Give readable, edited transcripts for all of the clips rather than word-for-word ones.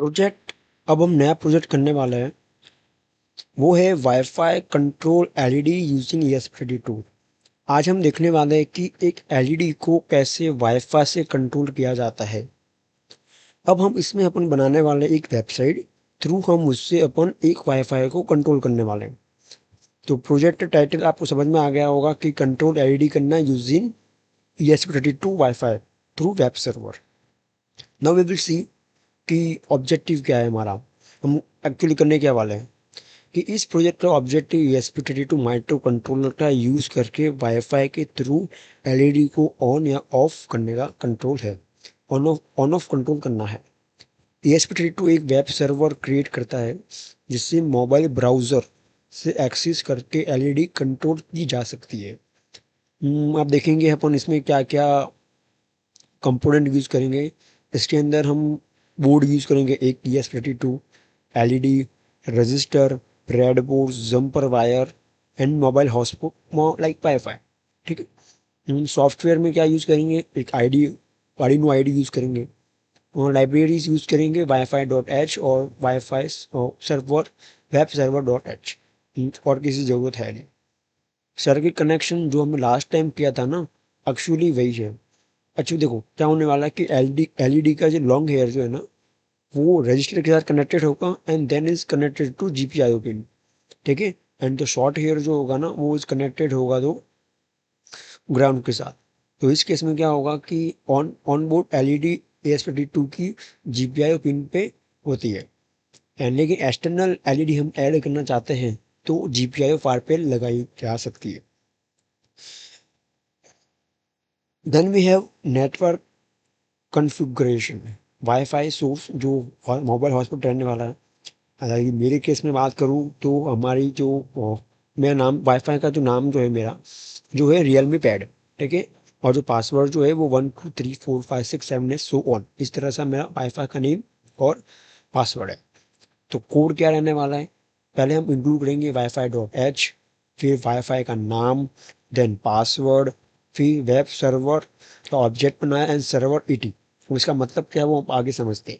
Project अब हम नया प्रोजेक्ट करने वाले हैं, वो है wifi control LED using ESP32। आज हम देखने वाले हैं कि एक एलईडी को कैसे वाईफाई से कंट्रोल किया जाता है। अब हम इसमें अपन बनाने वाले एक वेबसाइट थ्रू हम उससे अपन एक वाईफाई को कंट्रोल करने वाले हैं। तो प्रोजेक्ट टाइटल आपको समझ में आ गया होगा कि कंट्रोल एलईडी करना using ESP32 wifi through web server. Now we will see कि ऑब्जेक्टिव क्या है हमारा, हम एक्चुअली करने क्या वाले हैं। कि इस प्रोजेक्ट का ऑब्जेक्टिव ESP32 माइक्रो कंट्रोलर का यूज़ करके वाईफाई के थ्रू एलईडी को ऑन या ऑफ करने का कंट्रोल है। ऑन ऑफ कंट्रोल करना है। ESP32 एक वेब सर्वर क्रिएट करता है जिससे मोबाइल ब्राउज़र से एक्सेस करके एलईडी कंट्रोल की जा सकती है। आप देखेंगे अपन इसमें क्या क्या कंपोनेंट यूज़ करेंगे। इसके अंदर हम बोर्ड यूज़ करेंगे, एक ESP32, LED, register, breadboard, jumper wire and mobile hotspot like wifi. ठीक है। सॉफ्टवेयर में क्या यूज़ करेंगे, एक आर्डिनो आईडी यूज़ करेंगे और लाइब्रेरीज यूज़ करेंगे Wi-Fi.h और wifi server web server dot H. और किसी ज़रूरत है नहीं। सर्किट कनेक्शन जो हमने लास्ट टाइम किया था ना, एक्चुअली वही है। अच्छा देखो क्या होने वाला है कि एलईडी का जो लॉन्ग हेयर जो है ना, वो रजिस्टर के साथ कनेक्टेड होगा and then is connected to GPIO pin. ठीक है। एंड तो शॉर्ट हेयर जो होगा ना, वो इज कनेक्टेड होगा तो ग्राउंड के साथ। तो इस केस में क्या होगा कि ऑन बोर्ड एलईडी ESP32 की GPIO पिन पे होती है। एंड लेकिन एक्सटर्नल एलईडी हम ऐड करना चाहते हैं तो GPIO फार पे लगाई जा सकती है। Then we have network configuration. Wifi source जो मोबाइल हॉटस्पॉट रहने वाला है, हालांकि मेरे केस में बात करूँ तो हमारी जो मेरा नाम वाईफाई का जो नाम जो है मेरा जो है रियलमी पैड। ठीक है। और जो पासवर्ड जो है वो 1234567 है सो ऑन, इस तरह से मेरा वाईफाई का नेम और पासवर्ड है। तो कोड क्या रहने वाला है, पहले हम इंक्लूड करेंगे Wi-Fi.h, फिर वाईफाई का नाम, देन पासवर्ड, फिर वेब सर्वर का ऑब्जेक्ट बनाया एंड सर्वर ET। उसका मतलब क्या है वो हम आगे समझते हैं।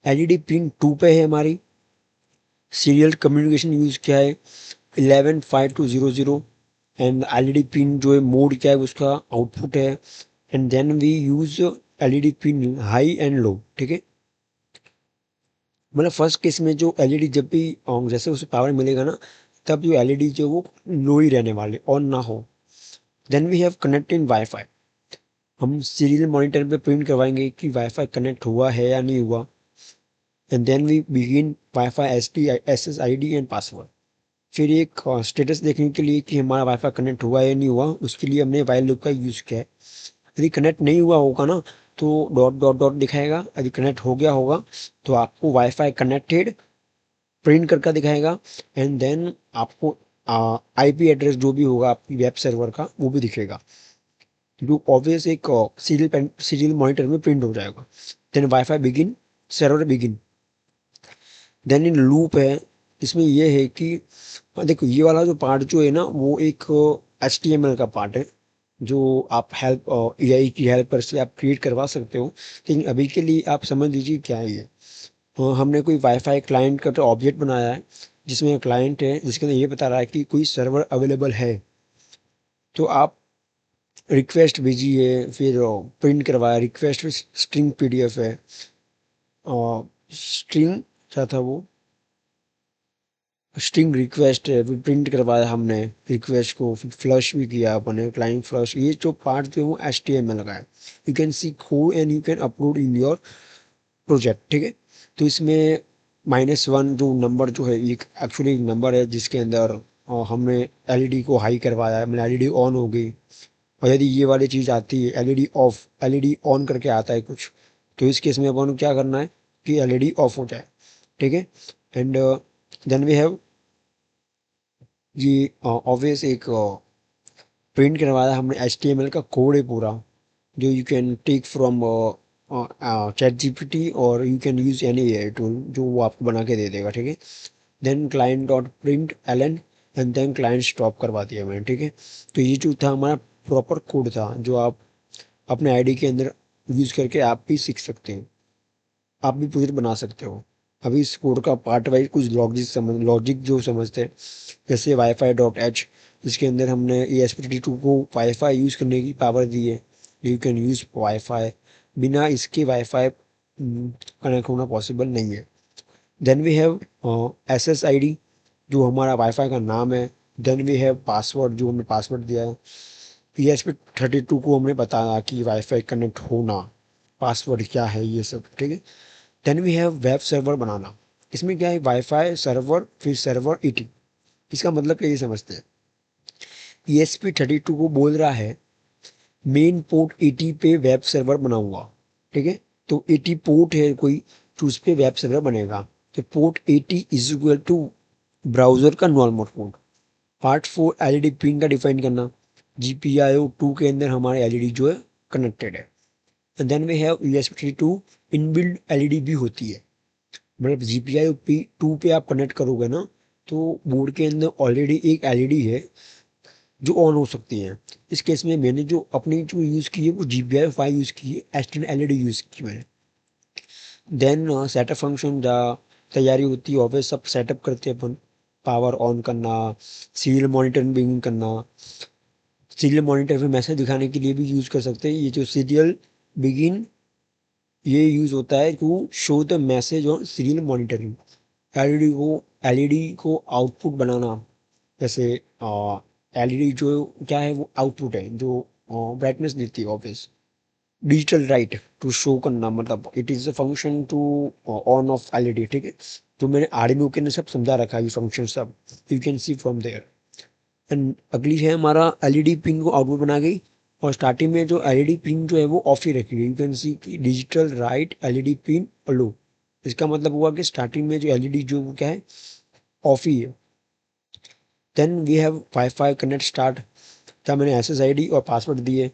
एलईडी पिन 2 पे है हमारी। सीरियल कम्युनिकेशन यूज़ किया है 115200 एंड एलईडी पिन जो है मोड क्या है उसका आउटपुट है। And then we use LED pin high and low. ठीक है। मतलब फर्स्ट केस में जो एलईडी जब भी जैसे उसे पावर मिलेगा ना, तब जो एलईडी जो वो लो ही रहने वाले, ऑन ना हो। Then we have connected wifi. हम सीरियल मॉनिटर पे प्रिंट करवाएंगे कि वाईफाई कनेक्ट हुआ है या नहीं हुआ। And then we begin wifi SSID and password. फिर एक स्टेटस देखने के लिए कि हमारा वाईफाई कनेक्ट हुआ है या नहीं हुआ, उसके लिए हमने वाइल लूप का यूज़ किया है। यदि कनेक्ट नहीं हुआ होगा ना तो डॉट डॉट डॉट दिखाएगा, यदि कनेक्ट हो गया होगा तो आपको वाईफाई कनेक्टेड प्रिंट करके दिखाएगा। एंड देन आपको IP एड्रेस जो भी होगा आपकी वेब सर्वर का वो भी दिखेगा, जो ऑब्वियस एक सीरियल मॉनिटर में प्रिंट हो जाएगा। Then wifi begin, server begin. Then in loop है। इसमें ये है कि देखो ये वाला जो पार्ट जो है ना वो एक HTML का पार्ट है जो आप हेल्प AI की हेल्प से आप क्रिएट करवा सकते हो। लेकिन अभी के लिए आप समझ लीजिए क्या है ये। हमने कोई वाईफाई क्लाइंट का तो ऑब्जेक्ट बनाया है जिसमें क्लाइंट है जिसके अंदर ये बता रहा है कि कोई सर्वर अवेलेबल है। तो आप रिक्वेस्ट भेजिए, फिर प्रिंट करवाया रिक्वेस्ट, स्ट्रिंग PDF है और स्ट्रिंग क्या था वो, स्ट्रिंग रिक्वेस्ट है, फिर प्रिंट करवाया हमने रिक्वेस्ट को, फिर फ्लश भी किया अपने क्लाइंट फ्लश। ये जो पार्ट जो है वो HTML का है। You can see code and you can upload in your project. ठीक है। तो इसमें -1 जो नंबर जो है ये एक्चुअली एक नंबर है जिसके अंदर हमने एलईडी को हाई करवाया है, मतलब एलईडी ऑन हो गई। और यदि ये वाली चीज़ आती है एलईडी ऑफ, एलईडी ऑन करके आता है कुछ, तो इस केस में अपन को क्या करना है कि एलईडी ऑफ हो जाए। ठीक है। एंड देन वी हैव ये ऑब्वियस एक प्रिंट करवाया हमने HTML का कोड है पूरा, जो you can take from ChatGPT और you can use any AI tool जो वो आपको बना के दे देगा। ठीक है। Then client dot println and then client stop करवा दिया मैंने। ठीक है। तो ये जो था हमारा प्रॉपर कोड था जो आप अपने आईडी के अंदर यूज करके आप भी सीख सकते हो, आप भी प्रोजेक्ट बना सकते हो। अभी इस कोड का पार्ट वाइज कुछ लॉजिक जो समझते हैं, जैसे वाईफाई डॉट एच, इसके अंदर हमने ESP32 को वाईफाई यूज़ करने की पावर दी है। यू कैन यूज़ वाईफाई, बिना इसके वाईफाई कनेक्ट होना पॉसिबल नहीं है। देन वी हैव SSID, जो हमारा वाईफाई का नाम है। देन वी हैव पासवर्ड, जो हमने पासवर्ड दिया है। ESP32 को हमने बताया कि वाईफाई कनेक्ट होना, पासवर्ड क्या है, ये सब ठीक है। Then we have web server बनाना। इसमें क्या है, वाईफाई सर्वर फिर सर्वर ईटी। इसका मतलब क्या, ये समझते हैं। ESP32 को बोल रहा है मेन पोर्ट 80 पे वेब सर्वर बनाऊंगा, ठीक है। तो 80 पोर्ट है कोई, तो उस पे वेब सर्वर बनेगा। तो port 80 is equal to browser का normal port. Part 4 LED pin का डिफाइन करना। GPIO2 के अंदर हमारे एलईडी जो है कनेक्टेड है। And then we have ESP32 inbuilt LED भी होती है। मतलब GPIO2 पे आप कनेक्ट करोगे ना, तो बोर्ड के अंदर ऑलरेडी एक एलईडी है जो ऑन हो सकती है। इस केस में मैंने जो अपनी जो यूज़ की है वो GPIO5 यूज़ की है, एक्सटेंड एलईडी यूज़ की मैंने। देन सेटअप फंक्शन, जहाँ तैयारी होती है ऑफिस सब सेटअप करते हैं अपन। पावर ऑन करना, सीरियल मॉनिटर बिगिन करना। सीरियल मॉनिटर पे मैसेज दिखाने के लिए भी यूज़ कर सकते हैं। ये जो सीरियल बिगिन, ये यूज़ होता है to show the message on serial monitoring. LED को आउटपुट बनाना। जैसे एलईडी जो क्या है, वो आउटपुट है जो ब्राइटनेस देती है ऑफिस। डिजिटल राइट टू शो करना, मतलब it is a function to on off LED, ठीक है। तो मैंने आर्डिनो के अंदर सब समझा रखा है ये फंक्शन सब, you can see from there. And अगली है हमारा एलईडी पिन को आउटपुट बना गई। और स्टार्टिंग में जो एलईडी पिन जो है वो ऑफ ही रखी गई। यू कैन सी कि digital right LED pin low. इसका मतलब हुआ कि स्टार्टिंग में जो एलईडी जो वो क्या है, ऑफ ही है। Then we have wifi connect start, जहाँ मैंने SSID और पासवर्ड दिए।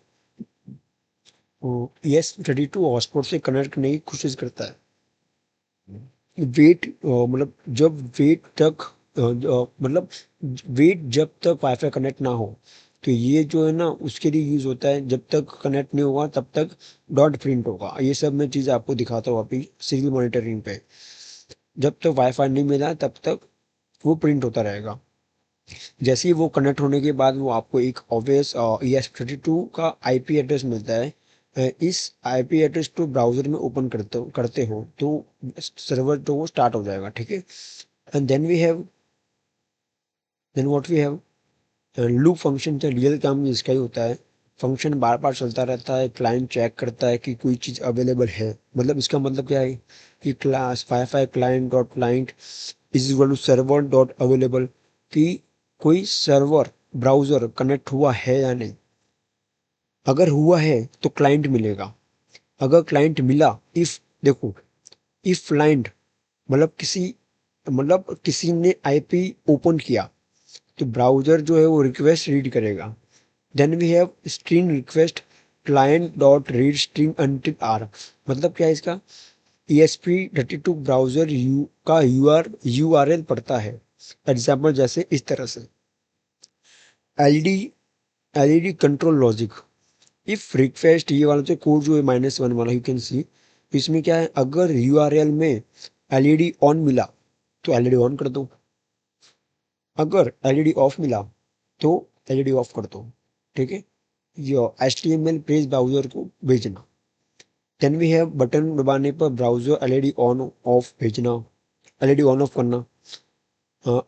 ES32 हॉटस्पॉट से कनेक्ट करने की कोशिश करता है। वेट मतलब जब वेट तक मतलब वेट जब तक वाईफाई कनेक्ट ना हो, तो ये जो है ना उसके लिए यूज होता है। जब तक कनेक्ट नहीं होगा तब तक डॉट प्रिंट होगा। ये सब मैं चीज़ आपको दिखाता हूँ अभी सीरियल मॉनिटरिंग पे। जब तक वाईफाई नहीं मिला तब तक वो प्रिंट होता रहेगा। जैसे ही वो कनेक्ट होने के बाद वो आपको एक ऑब्वियस ES32 का IP एड्रेस मिलता है। इस IP एड्रेस को ब्राउजर में ओपन करते हो तो सर्वर तो वो स्टार्ट हो जाएगा, ठीक है। And then what we have loop function. तो रियल काम इसका ही होता है। फंक्शन बार बार चलता रहता है, क्लाइंट चेक करता है कि कोई चीज़ अवेलेबल है। मतलब इसका मतलब क्या है कि class wifi client is equal to server dot available, कि कोई सर्वर ब्राउजर कनेक्ट हुआ है या नहीं। अगर हुआ है तो क्लाइंट मिलेगा। अगर क्लाइंट मिला, इफ देखो, इफ क्लाइंट मतलब किसी ने IP ओपन किया, तो ब्राउजर जो है वो रिक्वेस्ट रीड करेगा। Then we have string request client dot read string until R. मतलब क्या है इसका, ESP32 ब्राउजर का URL पढ़ता है। एग्जाम्पल जैसे इस तरह से, LED LED control logic, if request, ये वाला जो कोड जो है -1 वाला यू कैन सी। इसमें क्या है, अगर URL में एलईडी ऑन मिला तो एलईडी ऑन कर दो। अगर एलईडी ऑफ मिला तो एलईडी ऑफ कर दो, ठीक है। ये HTML पेज ब्राउजर को भेजना। देन वी हैव बटन दबाने पर ब्राउजर एलईडी ऑन ऑफ भेजना, एलईडी ऑन ऑफ करना।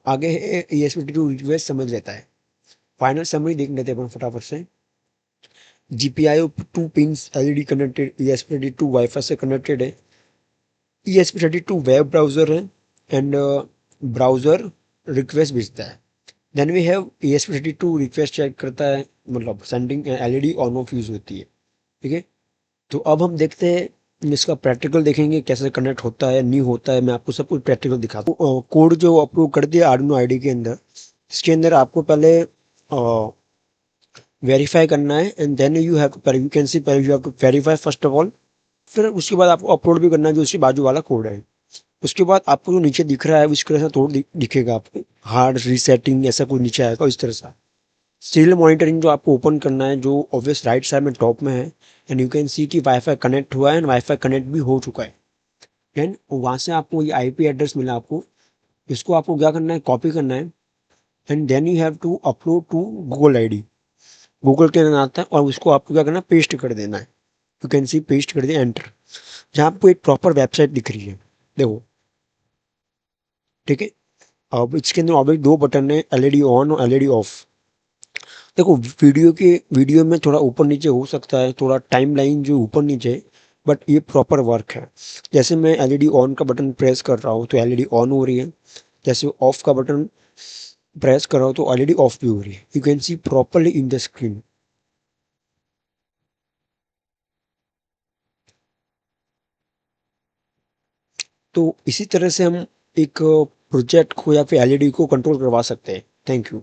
आगे है ESP32 रिक्वेस्ट समझ लेता है। फाइनल समरी देख लेते हैं अपन फटाफट से। GPIO2 pins LED connected, ESP32 wifi से कनेक्टेड है। ESP32 वेब ब्राउजर है एंड ब्राउजर रिक्वेस्ट भेजता है। Then we have ESP32 request check करता है, मतलब sending LED on off use होती है, ठीक है। तो अब हम देखते हैं इसका प्रैक्टिकल, देखेंगे कैसे कनेक्ट होता है नहीं होता है। मैं आपको सब कुछ प्रैक्टिकल दिखाता हूँ। कोड जो अपलोड कर दिया आर्डिनो आईडी के अंदर, इसके अंदर आपको पहले वेरीफाई करना है। And then you have to, you can see, पहले you have to verify first of all. फिर उसके बाद आपको अपलोड भी करना है जो उसके बाजू वाला कोड है। उसके बाद आपको जो नीचे दिख रहा है इस तरह से थोड़ा दिखेगा आपको, हार्ड रीसेटिंग ऐसा कुछ नीचे आएगा इस तरह से। सीरियल मॉनिटरिंग जो आपको ओपन करना है, जो ऑब्वियस राइट साइड में टॉप में है। एंड यू कैन सी कि वाईफाई कनेक्ट हुआ है एंड वाईफाई कनेक्ट भी हो चुका है। देन वहाँ से आपको ये आईपी एड्रेस मिला आपको, इसको आपको क्या करना है, कॉपी करना है and then you have to upload to Google ID. Google के अंदर आता है और उसको आपको क्या करना है, पेस्ट कर देना है। यू कैन सी पेस्ट कर दिया, एंटर। जहाँ आपको एक प्रॉपर वेबसाइट दिख रही है, देखो, ठीक है। अब इसके अंदर ऑब्वियस दो बटन है, एलईडी ऑन और एलईडी ऑफ। देखो वीडियो में थोड़ा ऊपर नीचे हो सकता है, थोड़ा टाइम लाइन जो ऊपर नीचे है, बट ये प्रॉपर वर्क है। जैसे मैं एलईडी ऑन का बटन प्रेस कर रहा हूँ तो एलईडी ऑन हो रही है, जैसे ऑफ का बटन प्रेस कर रहा हूँ तो एलईडी ऑफ भी हो रही है। You can see properly in the screen. तो इसी तरह से हम एक प्रोजेक्ट को या फिर एलईडी को कंट्रोल करवा सकते हैं। Thank you.